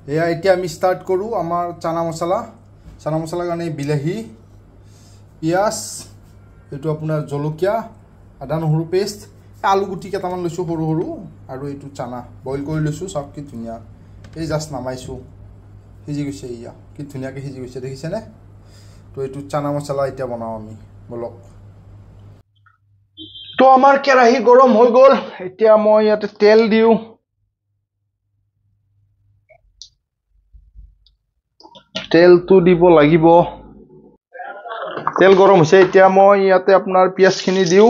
এয়া এতিয়া আমি স্টাৰ্ট কৰু আমাৰ চানা মশলা কাৰণে বিলাহী পিঁয়াজ এইটো আপনাৰ জলকীয়া আদা নহৰু পেস্ট আলু গুটি কেইটামান লৈছো সৰু সৰু আৰু এইটো চানা বইল কৰি লৈছো সব কি ধুনিয়া এই জাস্ট নামাইছো সিজি গৈছে ইয়া কি ধুনিয়াকে সিজি গৈছে দেখিছে নে তো এইটো চানা মশলা এতিয়া বনাও আমি বলক তো আমাৰ কেৰাহী গৰম হৈ গল এতিয়া মই ইয়াতে তেল দিও তেলটো দিব লাগিব তেল গৰম হৈছে এতিয়া মই ইয়াতে আপোনাৰ পিয়াজখিনি দিও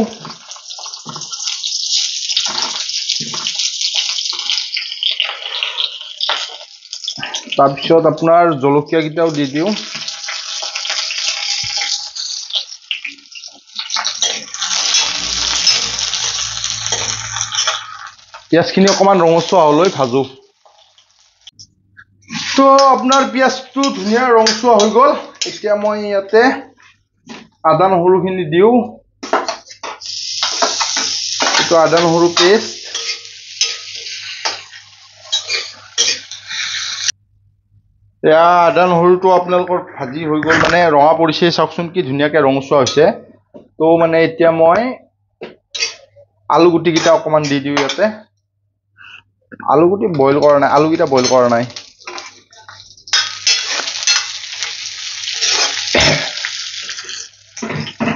তাৰপিছত আপোনাৰ জলকীয়া কিটাও দি দিও পিয়াজখিনি অকমান ৰঙচুৱা হলৈ ভাজো তো আপোনাৰ পিয়াজটো ধুনিয়া ৰঙচুৱা হৈ গল এতিয়া মই ইয়াতে আদা নহৰুখিনি দিও তো আদা নহৰু পেস্ট এয়া আদা নহৰুটো আপোনালোকৰ ভাজি হৈ গল মানে ৰঙা পৰিছে চাওকচোন কি ধুনিয়াকে ৰঙচুৱা হৈছে তো মানে এতিয়া মই আলু গুটি কিটা অকমান দি দিও ইয়াতে আলু গুটি বইল কৰা নাই আলু কিটা বইল কৰা নাই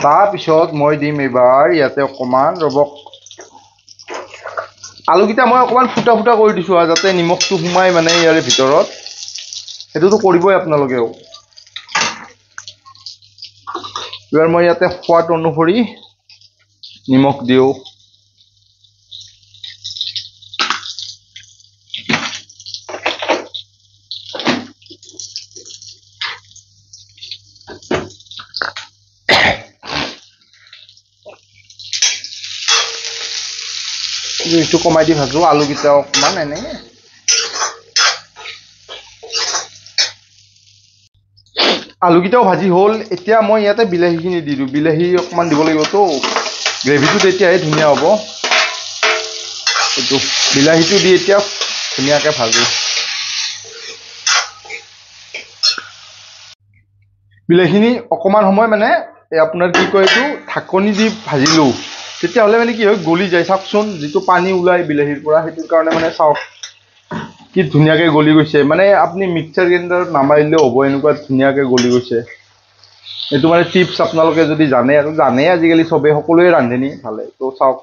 তাৰ পিছত মই দিম এবাৰ ইয়াতে অকমান ৰবক আলু কিটা মই অকমান ফুটা ফুটা কৰি দিছো যাতে নিমখটো সোমাই মানে ইয়াৰ ভিতৰত এটোতো কৰিবই আপোনালোকেও এবাৰ মই ইয়াতে সোৱাদ অনুসৰি নিমখ দিও এইটো কমাই দি ভাজো আলু কিটা অকমান এনে আলু কিটাও ভাজি হল এতিয়া মই ইয়াতে বিলাহীখিনি দি দিও বিলাহী অকমান দিব লাগিব তো গ্ৰেভিটো তেতিয়াহে ধুনিয়া হ'ব এইটো বিলাহীটো দি এতিয়া ধুনিয়াকে ভাজো বিলাহীখিনি অকমান সময় মানে আপোনাৰ কি কয় এইটো ঢাকনি দি ভাজিলো তেতিয়া হলে মানে কি হয় গলি যায় চাওকচোন যেটো পানী ওলাই বিলাহীৰ পৰা হেতুৰ কাৰণে মানে চাওক কি ধুনিয়াকে গলি গৈছে মানে আপনি মিক্সাৰ গ্ৰাইণ্ডাৰত নামাৰিলেও হ'ব এনেকুৱা ধুনিয়াকে গলি গৈছে এটো মানে টিপস আপোনালোকে যদি জানে আৰু জানে আজিকালি সবে সকলোৱে ৰান্ধেনি ভালে তো চাওক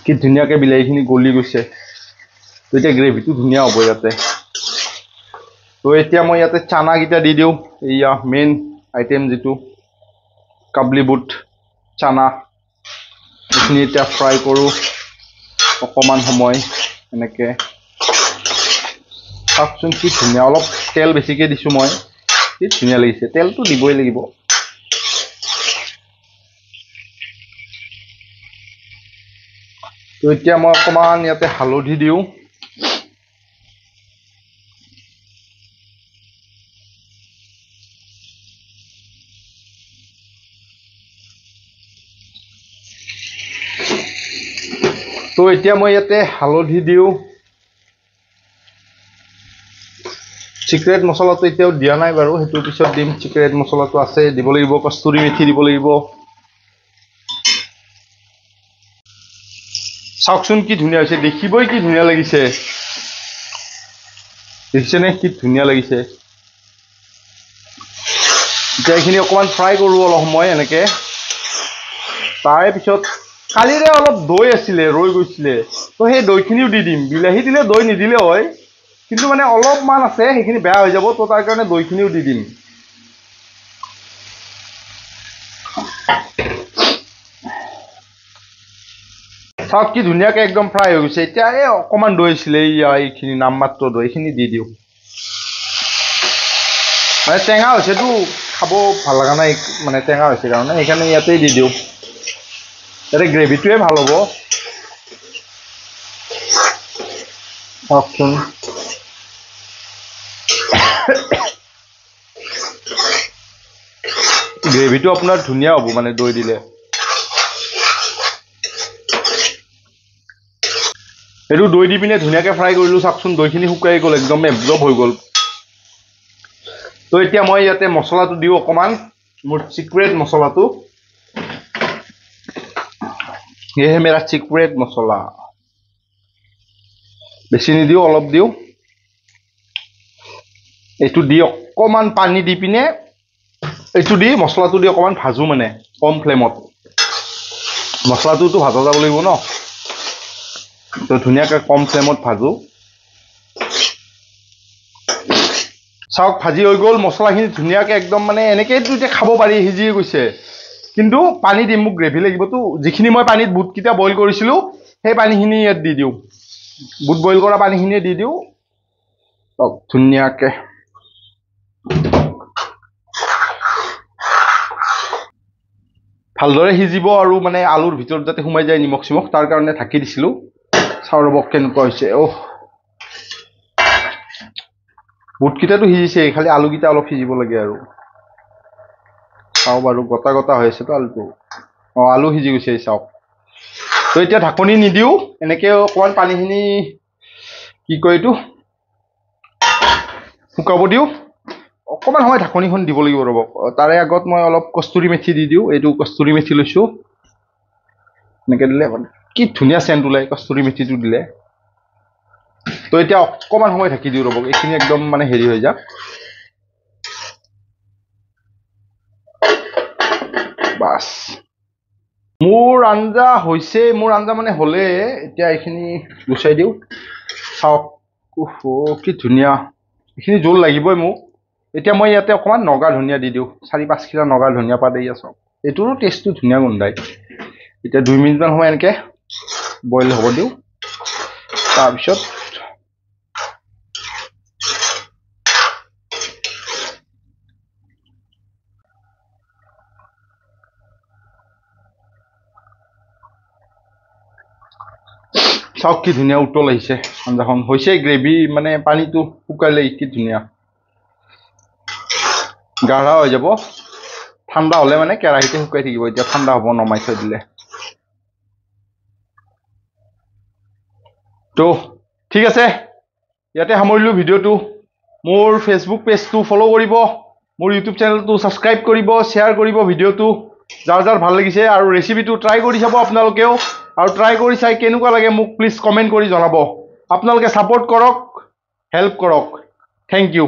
কি ধুনিয়াকে বিলাহীখিনি গলি গৈছে তো এতিয়া গ্ৰেভিটো ধুনিয়া হ'ব ইয়াতে তো এতিয়া মই ইয়াতে চানা কিটা দি দিও ইয়া মেইন আইটেম যেটো কাবলি বুট চানা এখিনি এতিয়া ফ্ৰাই কৰো অকমান সময় এনেকে চাওকচোন কি ধুনিয়া অলপ তেল বেছিকে দিছো মই কি ধুনিয়া লাগিছে তেলটো দিবই লাগিব তো এতিয়া মই অকমান ইয়াতে হালধি দিও তো এতিয়া মই ইয়াতে হালধি দিও সিক্ৰেট মছলাটো এতিয়াও দিয়া নাই বাৰু হেতু পিছত দিম সিক্ৰেট মছলাটো আছে দিব লাগিব কস্তুৰী মেথি দিব লাগিব চাওকচোন কি ধুনিয়া হৈছে দেখিবই কি ধুনিয়া লাগিছে দেখিছে নে কি ধুনিয়া লাগিছে এতিয়া এখিনি অকমান ফ্ৰাই কৰো অলপ সময় এনেকে তাৰ পিছত কালিৰে অলপ দৈ আছিল ৰৈ গৈছিল তো সেই দৈখিনিও দি দিম বিলাহী দিলে দৈ নিদিলে হয় কিন্তু মানে অলপ মান আছে সেইখিনি বেয়া হৈ যাব তো তাৰ কাৰণে দৈখিনিও দি দিম চাওক কি ধুনিয়াকে একদম ফ্ৰাই হৈ গৈছে এতিয়া এই অকমান দৈ আছিল এইখিনি নামমাত্ৰ দৈখিনি দি দিও মানে টেঙা হৈছে তো খাব ভাল লাগা নাই মানে টেঙা হৈছে কাৰণে এখানে ইয়াতে দি দিও এৰে গ্ৰেভিটোৱে ভাল হ'ব অপচন গ্ৰেভিটো আপোনাৰ ধুনিয়া হ'ব মানে দৈ দিলে এইটো দৈ দি পিনে ধুনীয়াকৈ ফ্ৰাই কৰিলোঁ। চাওকচোন দৈখিনি শুকাই গ'ল, একদম এবজৰ্ব হৈ গ'ল। তো এতিয়া মই ইয়াতে মছলাটো দিওঁ অকণমান, মোৰ চিক্ৰেট মছলাটো। এহে মেৰা চিক্ৰেট মছলা। বেছি নিদিওঁ, অলপ দিওঁ। এইটো দি অকণমান পানী দি পিনে এইটো দি মছলাটো দি অকণমান ভাজোঁ, মানে কম ফ্লেমত। মছলাটোতো ভাজা যাব লাগিব ন, তো ধুনীয়াকৈ কম ফ্লেমত ভাজোঁ। চাওক ভাজি হৈ গ'ল মছলাখিনি ধুনীয়াকৈ একদম, মানে এনেকৈতো এতিয়া খাব পাৰি, সিজি গৈছে। কিন্তু পানী দিম, মোক গ্ৰেভি লাগিবতো। যিখিনি মই পানীত বুটকেইটা বইল কৰিছিলোঁ সেই পানীখিনি ইয়াত দি দিওঁ, বুট বইল কৰা পানীখিনিয়ে দি দিওঁ। ধুনীয়াকৈ ভালদৰে সিজিব আৰু মানে আলুৰ ভিতৰত যাতে সোমাই যায় নিমখ চিমখ, তাৰ কাৰণে ঢাকি দিছিলোঁ। চাওঁ ৰ'ব কেনেকুৱা হৈছে। বুটকেইটাতো সিজিছে, খালি আলুকেইটা অলপ সিজিব লাগে আৰু। চাওঁ বাৰু, গটা গটা হৈ আছেতো আলুটো। আলু সিজি গৈছে, চাওক। তো এতিয়া ঢাকনি নিদিওঁ, এনেকৈ অকণমান পানীখিনি কি কয় এইটো শুকাব দিওঁ। অকণমান সময় ঢাকনিখন দিব লাগিব ৰ'ব। তাৰে আগত মই অলপ কস্তুৰী মেথি দি দিওঁ। এইটো কস্তুৰী মেথি লৈছোঁ। এনেকৈ দিলে কি ধুনীয়া চেণ্ট ওলায় কস্তুৰী মেথিটো দিলে। তো এতিয়া অকণমান সময় ঢাকি দিওঁ ৰ'ব, এইখিনি একদম মানে হেৰি হৈ যাওক। বাছ, মোৰ আঞ্জা হৈছে, মোৰ আঞ্জা মানে হ'লে। এতিয়া এইখিনি গুচাই দিওঁ। চাওক কি ধুনীয়া, এইখিনি জোল লাগিবই মোক। এতিয়া মই ইয়াতে অকণমান নগা ধনিয়া দি দিওঁ, 4-5 খিলা নগা ধনিয়া পাত দি আছোঁ। এইটোৰো টেষ্টটো ধুনীয়া গোন্ধায়। এতিয়া 2 মিনিটমান সময় এনেকৈ বইল হ'ব দিওঁ। তাৰপিছত চাওক কি ধুনীয়া উতল আহিছে, আঞ্জাখন হৈছে। গ্ৰেভি মানে পানীটো শুকালে কি ধুনীয়া গাঢ়া হৈ যাব। ঠাণ্ডা হ'লে মানে কেৰাহীতে শুকাই থাকিব। এতিয়া ঠাণ্ডা হ'ব, নমাই থৈ দিলে। তো ঠিক আছে, ইয়াতে সামৰিলোঁ ভিডিঅ'টো। মোৰ ফেচবুক পেজটো ফ'ল' কৰিব, মোৰ ইউটিউব চেনেলটো ছাবস্ক্ৰাইব কৰিব, শ্বেয়াৰ কৰিব ভিডিঅ'টো যাৰ যাৰ ভাল লাগিছে। আৰু ৰেচিপিটো ট্ৰাই কৰি চাব আপোনালোকেও, আৰু ট্ৰাই কৰি চাই কেনেকুৱা লাগে মোক প্লিজ কমেণ্ট কৰি জনাব। আপোনালোকে ছাপোৰ্ট কৰক, হেল্প কৰক। Thank U.